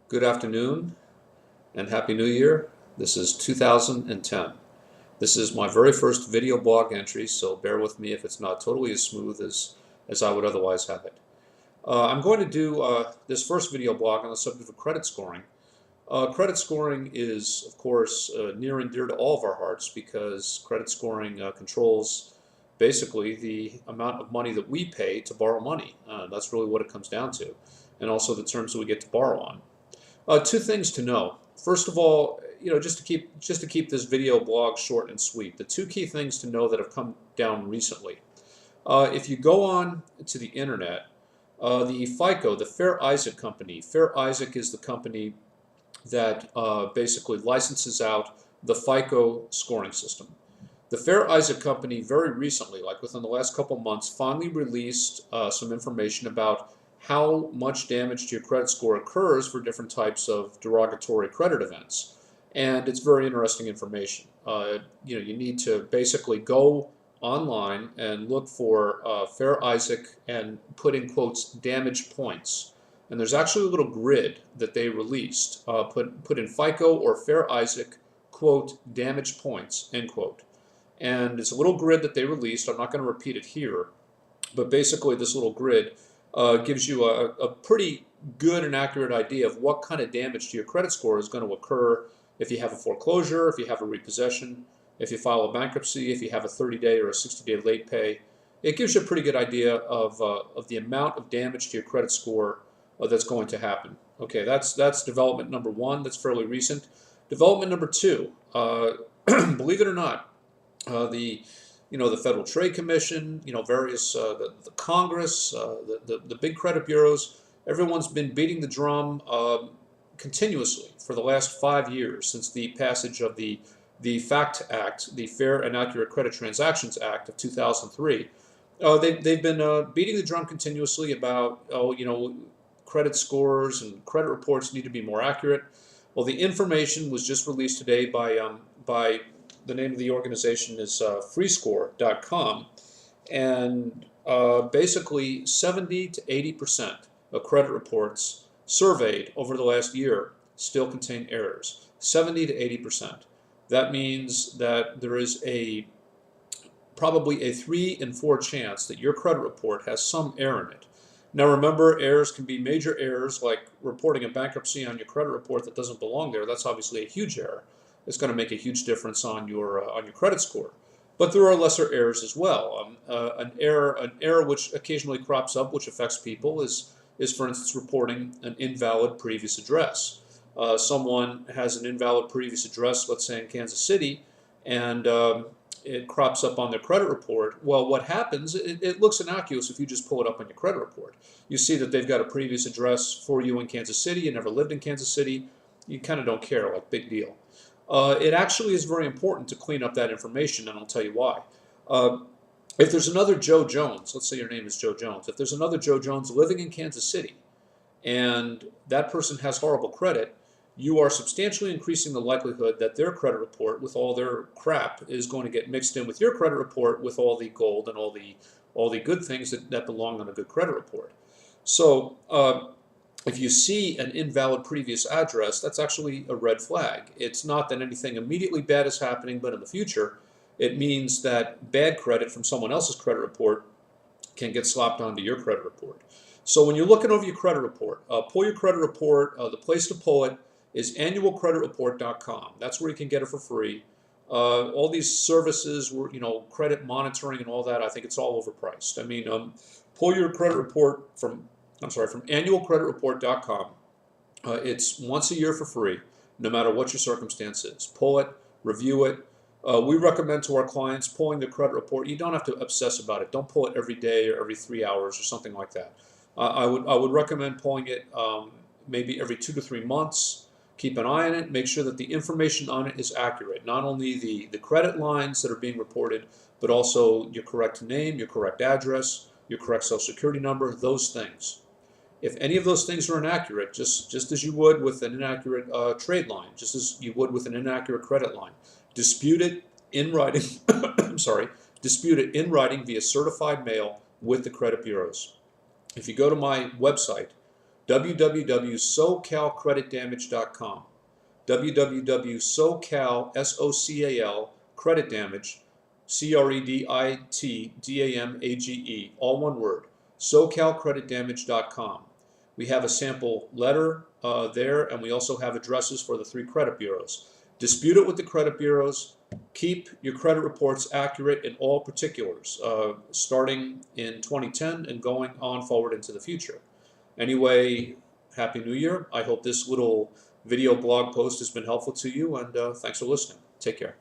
Good afternoon and Happy New Year. This is 2010. This is my very first video blog entry, so bear with me if it's not totally as smooth as I would otherwise have it. I'm going to do this first video blog on the subject of credit scoring. Credit scoring is, of course, near and dear to all of our hearts because credit scoring controls basically the amount of money that we pay to borrow money. That's really what it comes down to, and also the terms that we get to borrow on. Two things to know. First of all, just to keep this video blog short and sweet, the two key things to know that have come down recently. If you go on to the internet, the FICO, the Fair Isaac Company. Fair Isaac is the company that basically licenses out the FICO scoring system. The Fair Isaac Company very recently, like within the last couple months, finally released some information about how much damage to your credit score occurs for different types of derogatory credit events. And it's very interesting information. You need to basically go online and look for Fair Isaac and put in quotes damage points. And there's actually a little grid that they released. Put in FICO or Fair Isaac, quote, damage points, end quote. And it's a little grid that they released. I'm not going to repeat it here. But basically this little grid gives you a pretty good and accurate idea of what kind of damage to your credit score is going to occur if you have a foreclosure, if you have a repossession, if you file a bankruptcy, if you have a 30-day or a 60-day late pay. It gives you a pretty good idea of the amount of damage to your credit score that's going to happen. Okay, that's development number one. That's fairly recent. Development number two, believe it or not, the Federal Trade Commission, various the Congress, the big credit bureaus, everyone's been beating the drum continuously for the last 5 years since the passage of the FACT Act, the Fair and Accurate Credit Transactions Act of 2003. They've been beating the drum continuously about credit scores and credit reports need to be more accurate. Well, the information was just released today by the name of the organization is freescore.com, and basically 70 to 80% of credit reports surveyed over the last year still contain errors. 70 to 80%. That means that there is probably a 3 in 4 chance that your credit report has some error in it. Now remember, errors can be major errors like reporting a bankruptcy on your credit report that doesn't belong there. That's obviously a huge error. It's going to make a huge difference on your credit score. But there are lesser errors as well. An error which occasionally crops up, which affects people, is for instance reporting an invalid previous address. Someone has an invalid previous address, let's say in Kansas City, and it crops up on their credit report. Well, what happens? It looks innocuous if you just pull it up on your credit report. You see that they've got a previous address for you in Kansas City. You never lived in Kansas City. You kind of don't care, like big deal. It actually is very important to clean up that information, and I'll tell you why. If there's another Joe Jones, let's say your name is Joe Jones, if there's another Joe Jones living in Kansas City and that person has horrible credit, you are substantially increasing the likelihood that their credit report with all their crap is going to get mixed in with your credit report with all the gold and all the good things that belong on a good credit report. So if you see an invalid previous address, that's actually a red flag. It's not that anything immediately bad is happening, but in the future, it means that bad credit from someone else's credit report can get slopped onto your credit report. So when you're looking over your credit report, pull your credit report. The place to pull it is annualcreditreport.com. That's where you can get it for free. All these services, credit monitoring and all that, I think it's all overpriced. I mean, pull your credit report from annualcreditreport.com. It's once a year for free, no matter what your circumstance is. Pull it, review it. We recommend to our clients pulling the credit report. You don't have to obsess about it. Don't pull it every day or every 3 hours or something like that. I would recommend pulling it maybe every 2 to 3 months. Keep an eye on it. Make sure that the information on it is accurate. Not only the credit lines that are being reported, but also your correct name, your correct address, your correct social security number, those things. If any of those things are inaccurate, just as you would with an inaccurate trade line, just as you would with an inaccurate credit line, dispute it in writing. I'm sorry, dispute it in writing via certified mail with the credit bureaus. If you go to my website, www.socalcreditdamage.com. www.socal, credit damage, creditdamage, all one word, socalcreditdamage.com. We have a sample letter there, and we also have addresses for the 3 credit bureaus. Dispute it with the credit bureaus. Keep your credit reports accurate in all particulars, starting in 2010 and going on forward into the future. Anyway, Happy New Year. I hope this little video blog post has been helpful to you, and thanks for listening. Take care.